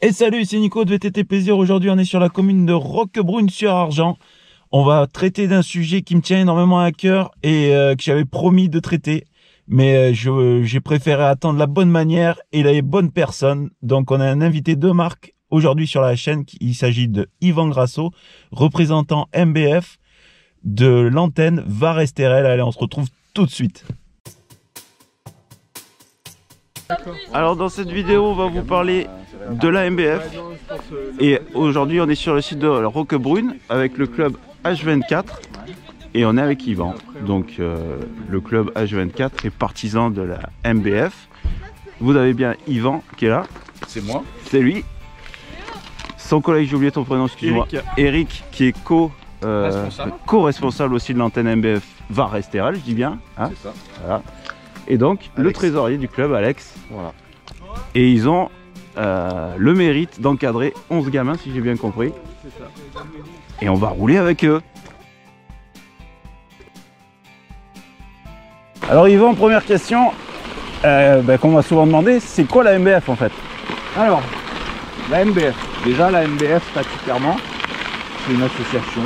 Et salut, c'est Nico de VTT Plaisir. Aujourd'hui, on est sur la commune de Roquebrune-sur-Argent. On va traiter d'un sujet qui me tient énormément à cœur et que j'avais promis de traiter. Mais j'ai préféré attendre la bonne manière et les bonnes personnes. Donc, on a un invité de marque aujourd'hui sur la chaîne. Il s'agit de Yvan Grasso, représentant MBF de l'antenne Var-Estérel. Allez, on se retrouve tout de suite. Alors dans cette vidéo on va vous parler de la MBF et aujourd'hui on est sur le site de Roquebrune avec le club H24 et on est avec Yvan. Donc le club H24 est partisan de la MBF. Vous avez bien Yvan qui est là. C'est moi. C'est lui. Son collègue, j'ai oublié ton prénom, excuse-moi. Eric qui est co-responsable aussi de l'antenne MBF Var-Estérel, je dis bien. Hein, c'est ça. Voilà. Et donc Alex, le trésorier du club, Alex. Voilà. Et ils ont le mérite d'encadrer 11 gamins, si j'ai bien compris. C'est ça. Et on va rouler avec eux. Alors Yvan, première question qu'on m'a souvent demandé, c'est quoi la MBF en fait? Alors, la MBF. Déjà, la MBF, statutairement, c'est une association...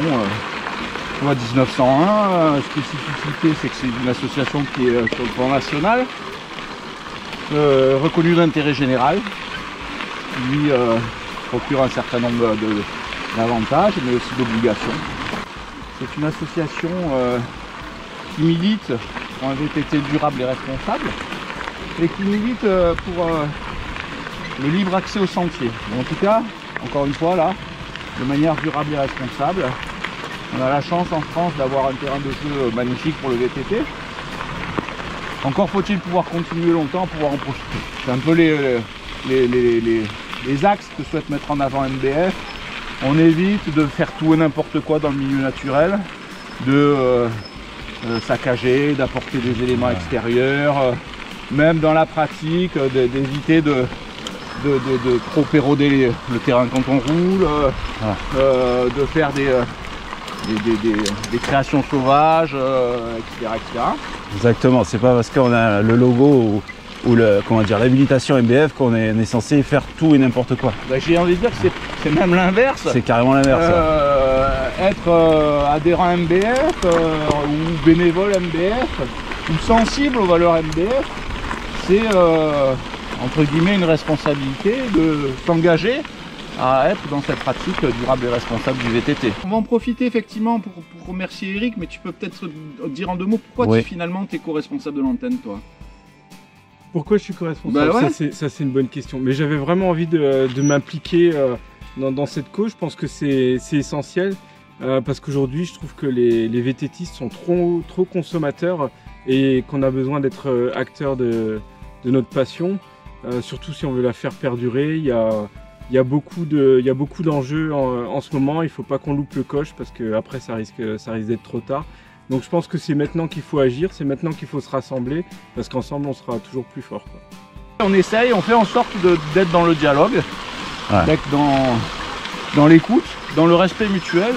loi 1901, spécificité c'est que c'est une association qui est sur le plan national, reconnue d'intérêt général, qui lui procure un certain nombre d'avantages mais aussi d'obligations. C'est une association qui milite pour un VTT durable et responsable et qui milite pour le libre accès aux sentiers. En tout cas, encore une fois là, de manière durable et responsable. On a la chance en France d'avoir un terrain de jeu magnifique pour le VTT. Encore faut-il pouvoir continuer longtemps, pouvoir en profiter. C'est un peu les axes que souhaite mettre en avant MBF. On évite de faire tout et n'importe quoi dans le milieu naturel, de saccager, d'apporter des éléments extérieurs, même dans la pratique, d'éviter de trop éroder le terrain quand on roule, de faire des créations sauvages, etc., etc. Exactement, c'est pas parce qu'on a le logo ou l'habilitation MBF qu'on est censé faire tout et n'importe quoi. Bah, j'ai envie de dire que c'est même l'inverse. C'est carrément l'inverse. Être adhérent MBF ou bénévole MBF ou sensible aux valeurs MBF, c'est entre guillemets une responsabilité de s'engager à être dans cette pratique durable et responsable du VTT. On va en profiter effectivement pour remercier Eric, mais tu peux peut-être dire en deux mots pourquoi finalement tu es co-responsable de l'antenne, toi? Pourquoi je suis co-responsable? Bah ouais. Ça c'est une bonne question, mais j'avais vraiment envie de m'impliquer dans cette cause. Je pense que c'est essentiel parce qu'aujourd'hui je trouve que les VTTistes sont trop consommateurs et qu'on a besoin d'être acteurs de notre passion, surtout si on veut la faire perdurer. Il y a beaucoup d'enjeux en ce moment, il ne faut pas qu'on loupe le coche parce qu'après ça risque d'être trop tard. Donc je pense que c'est maintenant qu'il faut agir, c'est maintenant qu'il faut se rassembler parce qu'ensemble on sera toujours plus fort, quoi. On essaye, on fait en sorte d'être dans le dialogue, d'être dans l'écoute, dans le respect mutuel.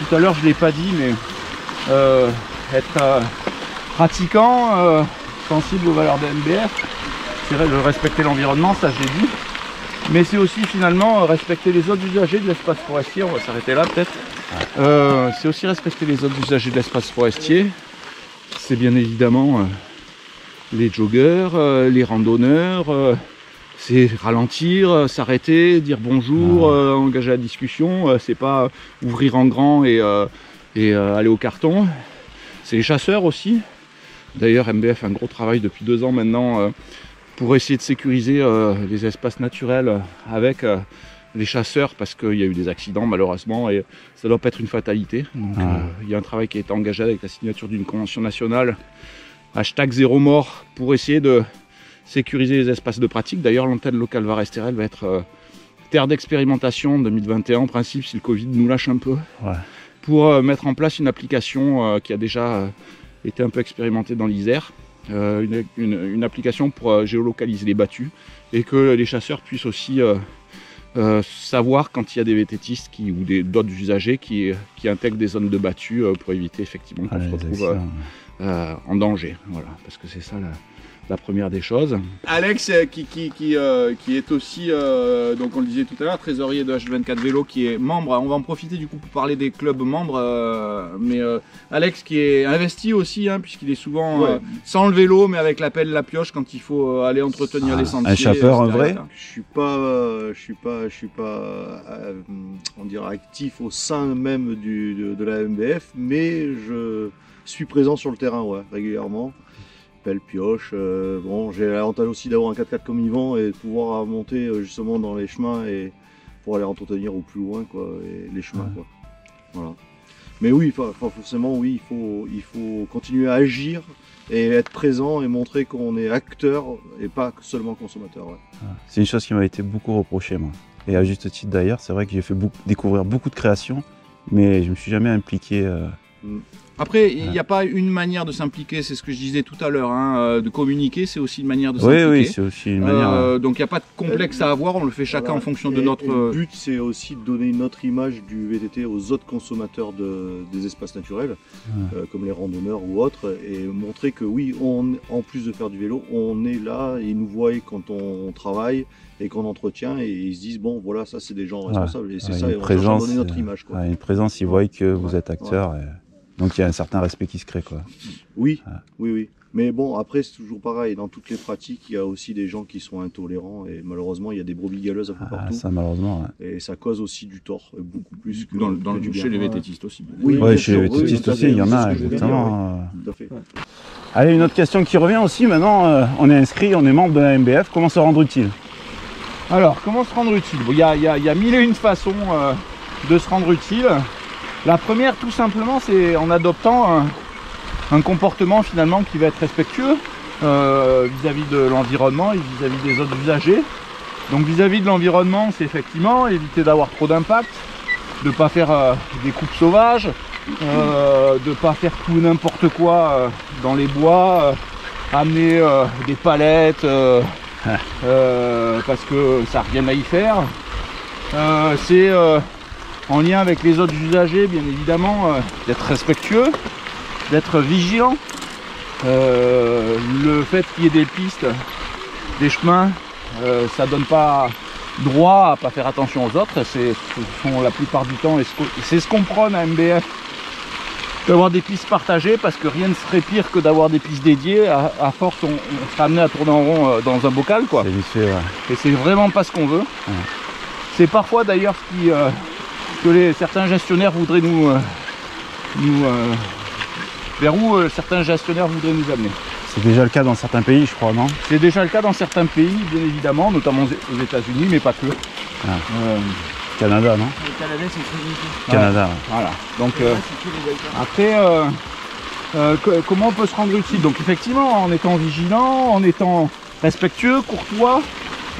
Tout à l'heure je ne l'ai pas dit, mais être pratiquant, sensible aux valeurs de MBF, c'est vrai de respecter l'environnement, ça je l'ai dit. Mais c'est aussi finalement respecter les autres usagers de l'espace forestier, on va s'arrêter là peut-être. C'est aussi respecter les autres usagers de l'espace forestier. C'est bien évidemment les joggeurs, les randonneurs, c'est ralentir, s'arrêter, dire bonjour, engager la discussion. C'est pas ouvrir en grand et aller au carton. C'est les chasseurs aussi. D'ailleurs MBF fait un gros travail depuis 2 ans maintenant pour essayer de sécuriser les espaces naturels avec les chasseurs parce qu'il y a eu des accidents malheureusement et ça ne doit pas être une fatalité. Donc il y a un travail qui a été engagé avec la signature d'une convention nationale #0 mort pour essayer de sécuriser les espaces de pratique. D'ailleurs l'antenne locale Var-Estérel va être terre d'expérimentation en 2021 en principe si le Covid nous lâche un peu pour mettre en place une application qui a déjà été un peu expérimentée dans l'Isère. Une application pour géolocaliser les battues et que les chasseurs puissent aussi savoir quand il y a des VTTistes ou d'autres usagers qui intègrent des zones de battues pour éviter effectivement qu'on se retrouve en danger. Voilà, parce que c'est ça la première des choses. Alex qui est aussi, donc on le disait tout à l'heure, trésorier de H24 Vélo, qui est membre. On va en profiter du coup pour parler des clubs membres. Alex qui est investi aussi, hein, puisqu'il est souvent sans le vélo, mais avec la pelle, la pioche quand il faut aller entretenir les sentiers. Un chapeur, un vrai. Je suis pas, on dirait actif au sein même de la MBF, mais je suis présent sur le terrain, régulièrement. Pelle, pioche. Bon, j'ai l'avantage aussi d'avoir un 4x4 comme Yvan et de pouvoir monter justement dans les chemins et pour aller entretenir au plus loin, quoi, et les chemins, quoi. Voilà. Mais oui, forcément, oui, il faut continuer à agir et être présent et montrer qu'on est acteur et pas seulement consommateur. C'est une chose qui m'a été beaucoup reprochée, moi. Et à juste titre d'ailleurs, c'est vrai que j'ai fait découvrir beaucoup de créations, mais je me suis jamais impliqué. Après, il n'y a pas une manière de s'impliquer, c'est ce que je disais tout à l'heure, hein, de communiquer, c'est aussi une manière de s'impliquer. Oui, c'est aussi une manière. Donc il n'y a pas de complexe à avoir, on le fait chacun en fonction de notre... Le but, c'est aussi de donner une autre image du VTT aux autres consommateurs des espaces naturels, comme les randonneurs ou autres, et montrer que oui, en plus de faire du vélo, on est là, ils nous voient quand on travaille et qu'on entretient, et ils se disent, bon, voilà, ça c'est des gens responsables, et c'est ça, et on cherche à donner notre image. Quoi. Une présence, ils voient que vous êtes acteur. Et... Donc il y a un certain respect qui se crée, quoi. Oui, oui. Mais bon, après c'est toujours pareil, dans toutes les pratiques, il y a aussi des gens qui sont intolérants et malheureusement il y a des brebis galeuses un peu partout. Ça malheureusement, Et ça cause aussi du tort, beaucoup plus que chez les VTTistes aussi. Oui, chez les VTTistes aussi, il y en a, exactement. Tout à fait. Allez, une autre question qui revient aussi, maintenant, on est inscrit, on est membre de la MBF, comment se rendre utile? Alors, comment se rendre utile? Il y a mille et une façons de se rendre utile. La première, tout simplement, c'est en adoptant un comportement finalement qui va être respectueux vis-à-vis de l'environnement et vis-à-vis des autres usagers. Donc vis-à-vis de l'environnement, c'est effectivement éviter d'avoir trop d'impact, de ne pas faire des coupes sauvages, de ne pas faire tout n'importe quoi dans les bois, amener des palettes parce que ça n'a rien à y faire. C'est en lien avec les autres usagers, bien évidemment, d'être respectueux, d'être vigilant. Le fait qu'il y ait des pistes, des chemins, ça donne pas droit à pas faire attention aux autres. Ce sont la plupart du temps, et c'est ce qu'on prône à MBF, d'avoir des pistes partagées, parce que rien ne serait pire que d'avoir des pistes dédiées. À force, on sera amené à tourner en rond dans un bocal, quoi. Et c'est vraiment pas ce qu'on veut. C'est parfois d'ailleurs ce qui... que certains gestionnaires voudraient vers où certains gestionnaires voudraient nous amener. C'est déjà le cas dans certains pays, je crois, non? C'est déjà le cas dans certains pays, bien évidemment, notamment aux États-Unis, mais pas que. Canada, non? Le Canada, c'est très limité. Canada. Voilà. Donc après, comment on peut se rendre utile? Donc effectivement, en étant vigilant, en étant respectueux, courtois,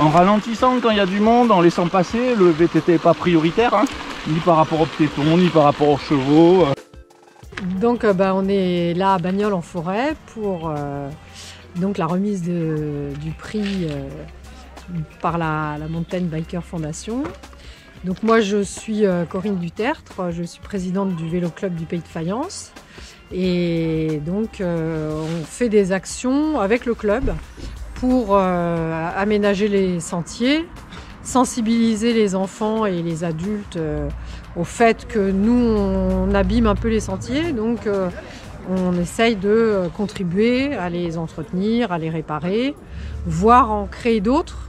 en ralentissant quand il y a du monde, en laissant passer. Le VTT n'est pas prioritaire, hein, ni par rapport aux piétons, ni par rapport aux chevaux. Donc on est là à Bagnols en forêt pour donc la remise du prix par la Mountain Biker Foundation. Donc moi je suis Corinne Dutertre, je suis présidente du Vélo Club du Pays de Fayence. Et donc on fait des actions avec le club pour aménager les sentiers, sensibiliser les enfants et les adultes au fait que nous on abîme un peu les sentiers, donc on essaye de contribuer à les entretenir, à les réparer, voire en créer d'autres.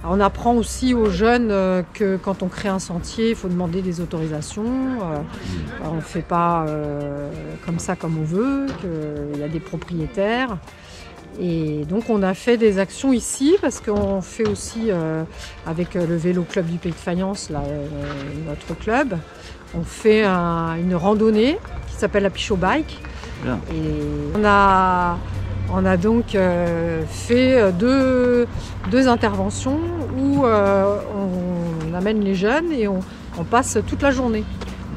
On apprend aussi aux jeunes que quand on crée un sentier, il faut demander des autorisations. On ne fait pas comme ça comme on veut, qu'il y a des propriétaires. Et donc on a fait des actions ici parce qu'on fait aussi avec le Vélo Club du Pays de Fayence, notre club, on fait une randonnée qui s'appelle la Pichot Bike. Bien. Et on a donc fait deux interventions où on amène les jeunes et on passe toute la journée.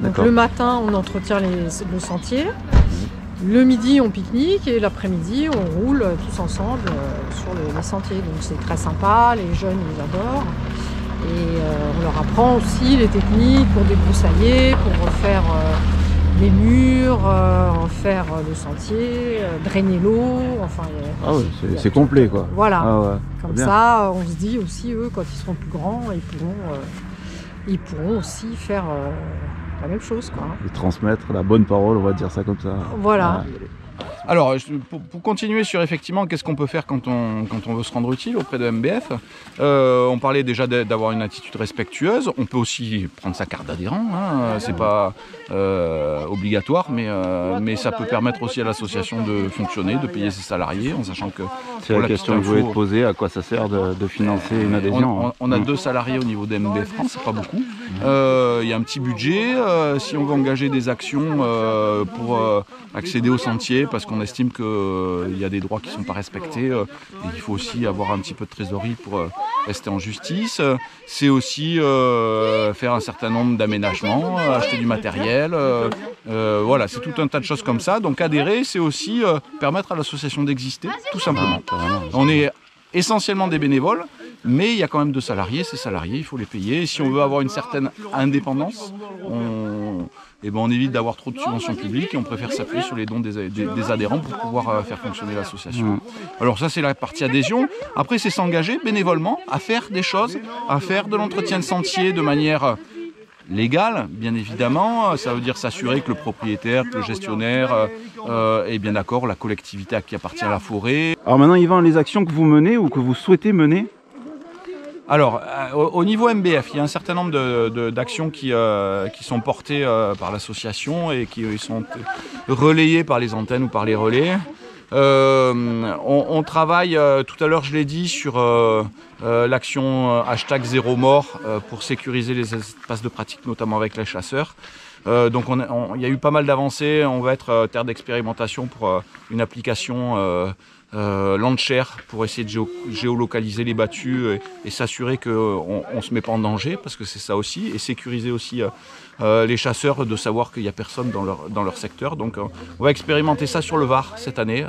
Donc le matin on entretient le sentier. Le midi, on pique-nique et l'après-midi, on roule tous ensemble sur les sentiers. Donc c'est très sympa, les jeunes ils adorent. Et on leur apprend aussi les techniques pour débroussailler, pour faire les murs, refaire le sentier, drainer l'eau, enfin... Ah ouais, c'est complet quoi. Voilà, ah ouais, comme bien. ça, on se dit aussi, eux, quand ils seront plus grands, ils pourront aussi faire la même chose, quoi. Et transmettre la bonne parole, on va dire ça comme ça. Voilà. Alors, pour continuer sur effectivement qu'est-ce qu'on peut faire quand on veut se rendre utile auprès de MBF, on parlait déjà d'avoir une attitude respectueuse. On peut aussi prendre sa carte d'adhérent, hein. C'est pas obligatoire, mais ça peut permettre aussi à l'association de fonctionner, de payer ses salariés, en sachant que... C'est la question que je voulais te poser, à quoi ça sert de financer une adhésion? On a 2 salariés au niveau d'MBF France, c'est pas beaucoup. Il y a un petit budget. Si on veut engager des actions pour accéder au sentier, parce qu'on estime qu'il y a des droits qui ne sont pas respectés, et il faut aussi avoir un petit peu de trésorerie pour rester en justice. C'est aussi faire un certain nombre d'aménagements, acheter du matériel. Voilà, c'est tout un tas de choses comme ça. Donc adhérer, c'est aussi permettre à l'association d'exister, tout simplement. On est essentiellement des bénévoles, mais il y a quand même 2 salariés. Ces salariés, il faut les payer. Et si on veut avoir une certaine indépendance, on évite d'avoir trop de subventions publiques et on préfère s'appuyer sur les dons des adhérents pour pouvoir faire fonctionner l'association. Alors ça, c'est la partie adhésion. Après, c'est s'engager bénévolement à faire des choses, à faire de l'entretien de sentier de manière légale, bien évidemment. Ça veut dire s'assurer que le propriétaire, que le gestionnaire est bien d'accord, la collectivité à qui appartient la forêt. Alors maintenant, Yvan, les actions que vous menez ou que vous souhaitez mener? Alors, au niveau MBF, il y a un certain nombre d'actions qui sont portées par l'association et qui sont relayées par les antennes ou par les relais. On travaille, tout à l'heure je l'ai dit, sur l'action #0mort pour sécuriser les espaces de pratique, notamment avec les chasseurs. Donc il y a eu pas mal d'avancées. On va être terre d'expérimentation pour une application Landshare pour essayer de géolocaliser les battues et s'assurer qu'on ne se met pas en danger, parce que c'est ça aussi, et sécuriser aussi les chasseurs de savoir qu'il n'y a personne dans leur secteur. Donc on va expérimenter ça sur le Var cette année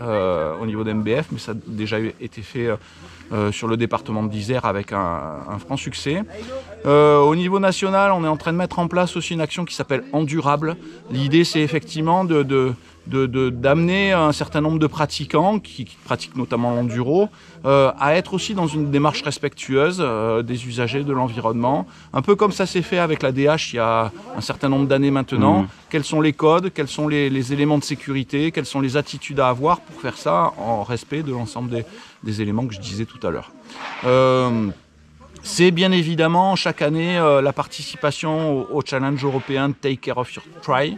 au niveau d'MBF, mais ça a déjà été fait sur le département de l'Isère avec un franc succès. Au niveau national, on est en train de mettre en place aussi une action qui s'appelle Endurable. L'idée, c'est effectivement d'amener un certain nombre de pratiquants qui pratiquent notamment l'enduro à être aussi dans une démarche respectueuse des usagers, de l'environnement, un peu comme ça s'est fait avec la DH il y a un certain nombre d'années maintenant. Quels sont les codes, quels sont les éléments de sécurité, quelles sont les attitudes à avoir pour faire ça en respect de l'ensemble des éléments que je disais tout à l'heure. C'est bien évidemment chaque année la participation au challenge européen Take Care of Your Try.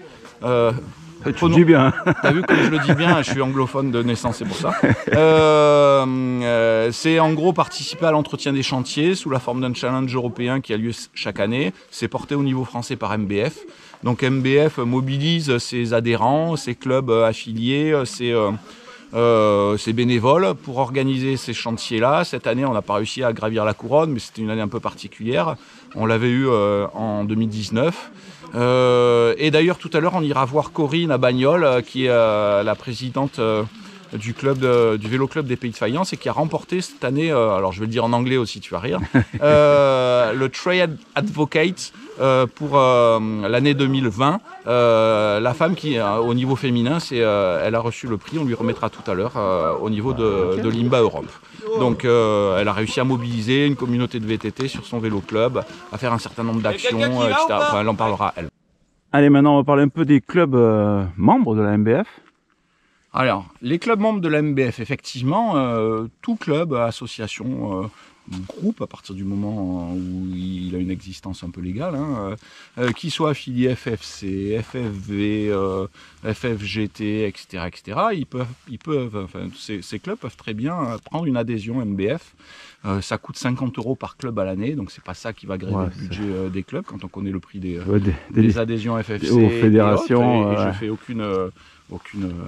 Tu le dis bien. T'as vu comme je le dis bien, je suis anglophone de naissance, c'est pour ça. C'est en gros participer à l'entretien des chantiers sous la forme d'un challenge européen qui a lieu chaque année. C'est porté au niveau français par MBF. Donc MBF mobilise ses adhérents, ses clubs affiliés, ses bénévoles pour organiser ces chantiers-là. Cette année, on n'a pas réussi à gravir la couronne, mais c'était une année un peu particulière. On l'avait eu en 2019. Et d'ailleurs, tout à l'heure, on ira voir Corinne à Bagnoles, qui est la présidente du vélo club des Pays de Fayence et qui a remporté cette année, alors je vais le dire en anglais aussi, tu vas rire, le Trail Advocate pour l'année 2020. La femme qui, au niveau féminin, elle a reçu le prix, on lui remettra tout à l'heure au niveau de l'IMBA Europe. Donc elle a réussi à mobiliser une communauté de VTT sur son vélo club, à faire un certain nombre d'actions, etc. Enfin, elle en parlera, elle. Allez, maintenant on va parler un peu des clubs membres de la MBF. Alors, les clubs membres de la MBF, effectivement, tout club, association, groupe, à partir du moment où il a une existence un peu légale, qui soit affilié FFC, FFV, FFGT, etc., ces clubs peuvent très bien prendre une adhésion MBF. Ça coûte 50 € par club à l'année, donc c'est pas ça qui va gréver le budget des clubs quand on connaît le prix des adhésions FFC aux fédérations. Et je fais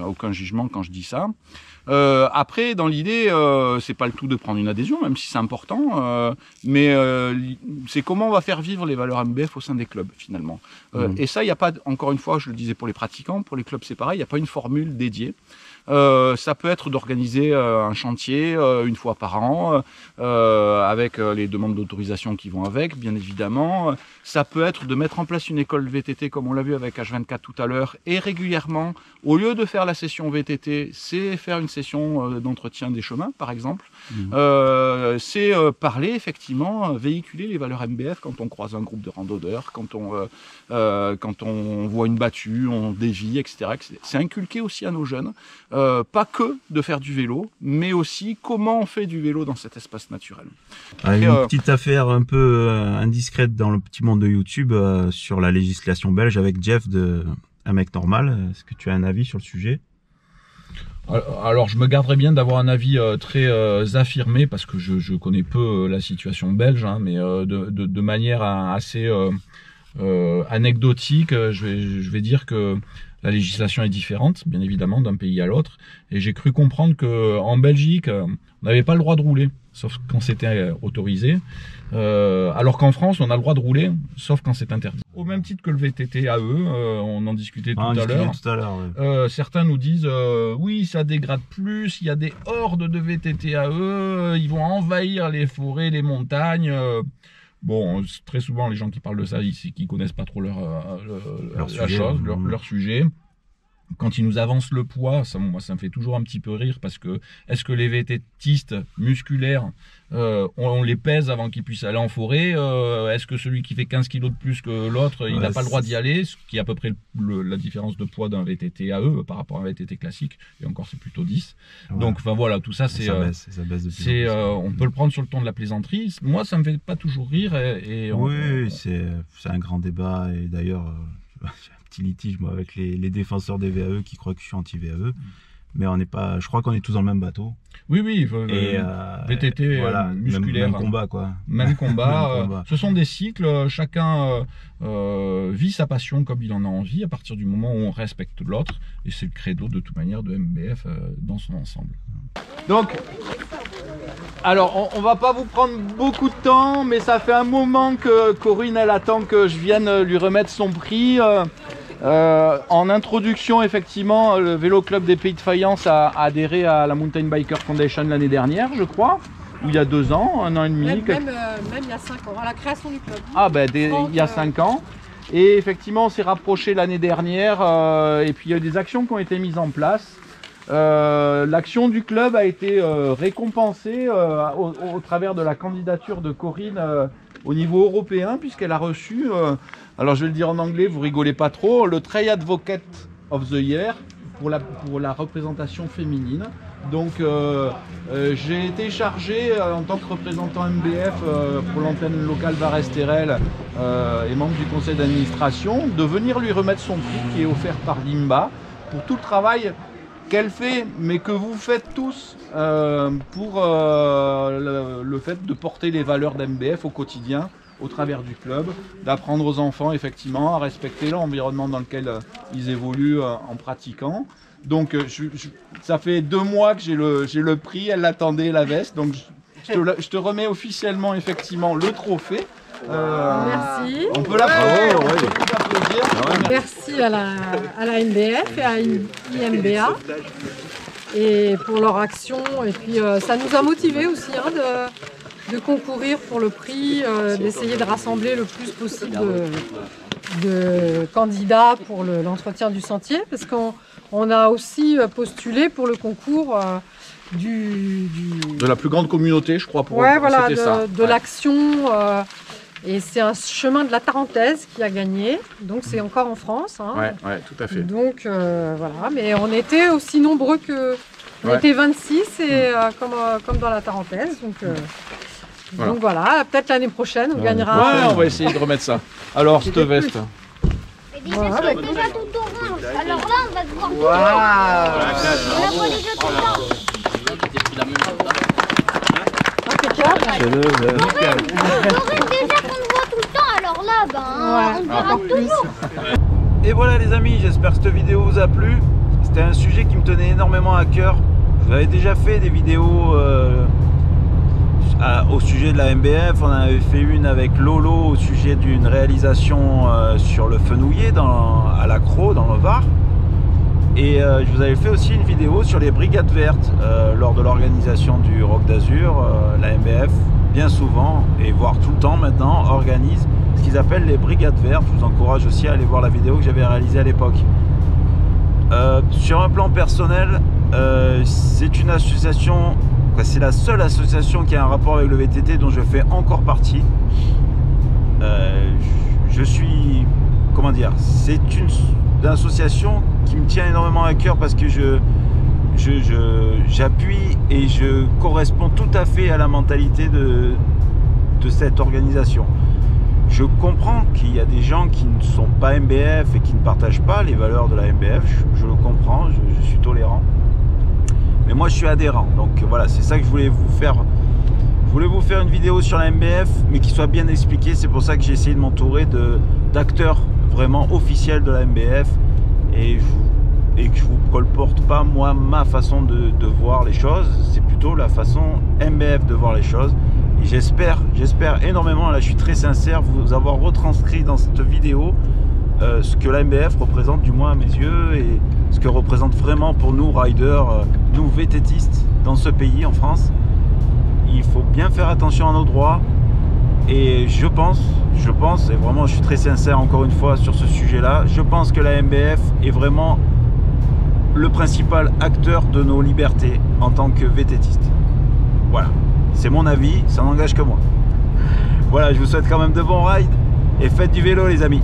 aucun jugement quand je dis ça. Après, dans l'idée, c'est pas le tout de prendre une adhésion, même si c'est important, mais c'est comment on va faire vivre les valeurs MBF au sein des clubs, finalement. Et ça, il n'y a pas, encore une fois, je le disais pour les pratiquants, pour les clubs c'est pareil, il n'y a pas une formule dédiée. Ça peut être d'organiser un chantier une fois par an, avec les demandes d'autorisation qui vont avec, bien évidemment. Ça peut être de mettre en place une école VTT, comme on l'a vu avec H24 tout à l'heure, et régulièrement, au lieu de faire la session VTT, c'est faire une session d'entretien des chemins, par exemple. C'est parler, effectivement, véhiculer les valeurs MBF quand on croise un groupe de randonneurs, quand on voit une battue, on dévie, etc. C'est inculquer aussi à nos jeunes, pas que de faire du vélo, mais aussi comment on fait du vélo dans cet espace naturel. Une petite affaire un peu indiscrète dans le petit monde de YouTube sur la législation belge avec Jeff de Un Mec Normal. Est-ce que tu as un avis sur le sujet? Alors, je me garderais bien d'avoir un avis très affirmé parce que je connais peu la situation belge, hein, mais de manière assez anecdotique, je vais dire que la législation est différente, bien évidemment, d'un pays à l'autre. Et j'ai cru comprendre qu'en Belgique, on n'avait pas le droit de rouler, sauf quand c'était autorisé. Alors qu'en France, on a le droit de rouler, sauf quand c'est interdit. Au même titre que le VTT AE, on en discutait tout à l'heure. Ouais. Certains nous disent oui, ça dégrade plus, il y a des hordes de VTT AE, ils vont envahir les forêts, les montagnes. Bon, très souvent, les gens qui parlent de ça, ils connaissent pas trop leur sujet. Quand ils nous avancent le poids, moi ça me fait toujours un petit peu rire parce que est-ce que les VTTistes musculaires, on les pèse avant qu'ils puissent aller en forêt? Est-ce que celui qui fait 15 kg de plus que l'autre, il n'a pas le droit d'y aller? Ce qui est à peu près la différence de poids d'un VTT AE par rapport à un VTT classique, et encore c'est plutôt 10. Ouais. Donc enfin voilà, tout ça c'est ça baisse de plus on peut le prendre sur le ton de la plaisanterie. Moi ça me fait pas toujours rire oui, c'est un grand débat, et d'ailleurs petit litige moi avec les défenseurs des VAE qui croient que je suis anti-VAE, mais on n'est pas, je crois qu'on est tous dans le même bateau. Oui, VTT voilà, musculaire. Même combat quoi. Même combat. Ce sont des cycles, chacun vit sa passion comme il en a envie à partir du moment où on respecte l'autre, et c'est le credo de toute manière de MBF dans son ensemble. Donc, alors on va pas vous prendre beaucoup de temps, mais ça fait un moment que Corinne elle attend que je vienne lui remettre son prix. En introduction, effectivement, le Vélo Club des Pays de Fayence a adhéré à la Mountain Biker Foundation l'année dernière, je crois, ou il y a 2 ans, 1 an et demi. Même il y a 5 ans, à la création du club. Ah ben il y a 5 ans. Et effectivement, on s'est rapproché l'année dernière, et puis il y a eu des actions qui ont été mises en place. L'action du club a été récompensée au travers de la candidature de Corinne au niveau européen, puisqu'elle a reçu, alors je vais le dire en anglais, vous rigolez pas trop, le Trail Advocate of the Year pour la représentation féminine. Donc j'ai été chargé en tant que représentant MBF pour l'antenne locale Var-Estérel et membre du conseil d'administration, de venir lui remettre son prix qui est offert par Limba pour tout le travail qu'elle fait, mais que vous faites tous pour le fait de porter les valeurs d'MBF au quotidien, au travers du club, d'apprendre aux enfants effectivement à respecter l'environnement dans lequel ils évoluent en pratiquant. Donc ça fait 2 mois que j'ai le prix, elle l'attendait, la veste, donc je te remets officiellement effectivement le trophée. Merci. On peut l'applaudir. Ouais. Merci à la MBF et à IMBA et pour leur action. Et puis ça nous a motivés aussi de concourir pour le prix, d'essayer de rassembler le plus possible de candidats pour l'entretien du sentier, parce qu'on a aussi postulé pour le concours de la plus grande communauté, je crois, pour voilà, de l'action. Et c'est un chemin de la Tarentaise qui a gagné, donc c'est encore en France. Hein. Ouais, tout à fait. Donc voilà, mais on était aussi nombreux que... On était 26, et, comme dans la Tarentaise, donc voilà, peut-être l'année prochaine on gagnera... Ouais, on va essayer de remettre ça. Alors, cette veste. Déjà tout orange, alors là on va devoir tout orange. On a pas déjà tout orange. Corinne, déjà qu'on le voit tout le temps, alors là, on verra toujours. Et voilà les amis, j'espère que cette vidéo vous a plu. C'était un sujet qui me tenait énormément à cœur. Je vous avais déjà fait des vidéos au sujet de la MBF. On en avait fait une avec Lolo au sujet d'une réalisation sur le Fenouillet à la Crau, dans le Var. Et je vous avais fait aussi une vidéo sur les brigades vertes lors de l'organisation du Rock d'Azur. La MBF, bien souvent, et voire tout le temps maintenant, organise ce qu'ils appellent les brigades vertes. Je vous encourage aussi à aller voir la vidéo que j'avais réalisée à l'époque. Sur un plan personnel, c'est une association, c'est la seule association qui a un rapport avec le VTT dont je fais encore partie. Je suis, comment dire, c'est une association qui me tient énormément à cœur parce que j'appuie et je corresponds tout à fait à la mentalité de cette organisation. Je comprends qu'il y a des gens qui ne sont pas MBF et qui ne partagent pas les valeurs de la MBF, je le comprends, je suis tolérant. Mais moi je suis adhérent, donc voilà, c'est ça que je voulais vous faire. Je voulais vous faire une vidéo sur la MBF, mais qui soit bien expliquée. C'est pour ça que j'ai essayé de m'entourer d'acteurs vraiment officiels de la MBF et que je vous colporte pas moi ma façon de voir les choses. C'est plutôt la façon MBF de voir les choses. Et j'espère énormément, là je suis très sincère, vous avoir retranscrit dans cette vidéo ce que la MBF représente, du moins à mes yeux, et ce que représente vraiment pour nous riders, nous VTTistes dans ce pays, en France. Il faut bien faire attention à nos droits et je pense, et vraiment je suis très sincère encore une fois sur ce sujet-là, je pense que la MBF est vraiment le principal acteur de nos libertés en tant que VTTiste. Voilà, c'est mon avis, ça n'engage que moi. Voilà, je vous souhaite quand même de bons rides et faites du vélo les amis.